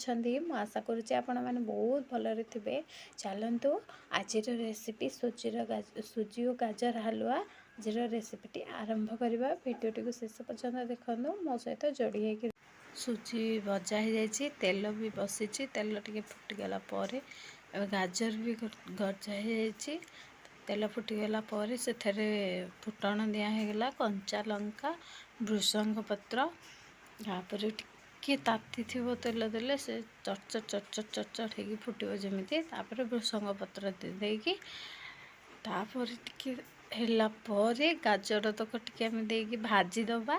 अछंती मु आशा करुच्ची आपण मैंने बहुत भलरे थे। चलतु आज रेसिपी सुजी और गाजर हलवा आज रेसिपीटी आरंभ करवा। भिडटी को शेष पर्यंत देखूँ मो सहित जोड़ी है। सुजी भजा हो जाए तेल भी बसी तेल टे फुटीगला गाजर भी गजा हो तेल फुटीगला से फुटण दिगला कंचा लंका भृषंग पत्र तापर टिके ताती थी तेल देले से चटचट चटचट चटचट हो फुटो जमी भृषंग पत्र देकी तापर टिके ହେଲା ପରେ गाजर तक टिके आम देकी भाजी दबा।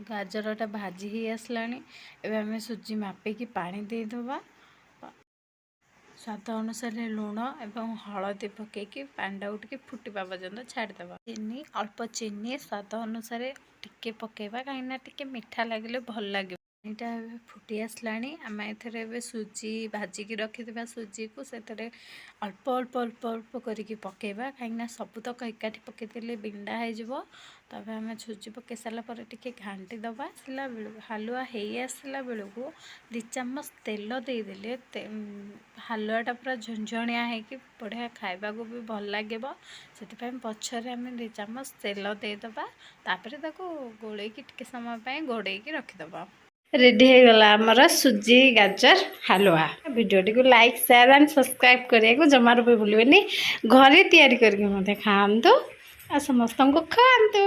गाजरटा भाजी ही आसलानी एबे आम सुजी मापिकी पानी दे दबा। स्वाद अनुसार लुण एवं हलदी पकईकि पानी टे फुटवा पर्यंत छाड़देवा। चीनी अल्प चीनी स्वाद अनुसार टिके पकेबा कहीं टिके मीठा लगे भल लगे। पानीटा फुटी आसलानी आम ए सुजी भाजिकी रखिथिबा सुजी को से अल्प अल्प अल्प अल्प करके पकेबा कहीं सब तक एकाठी पकईदेले बिंडा हो। तब आम सुजी पकई सारापर टिके घाटी दबा। हलुआ हो आसला बेलू 2 चामच तेल देदेले हलुआटा पूरा झंझणिया होगी बढ़िया खाइबा को भी भल लगे। से पछरे आम 2 चामच तेल देदबा तापर गोलैकी टिके समय घोड़े रखिदबा। रेडी हो गला आमर सुजी गाजर हलवा। वीडियोटी को लाइक शेयर एंड सब्सक्राइब करने को जमार भी भूलिए। घरे तैयारी करके मते खाआंतु आ समस्त को खाआंतु।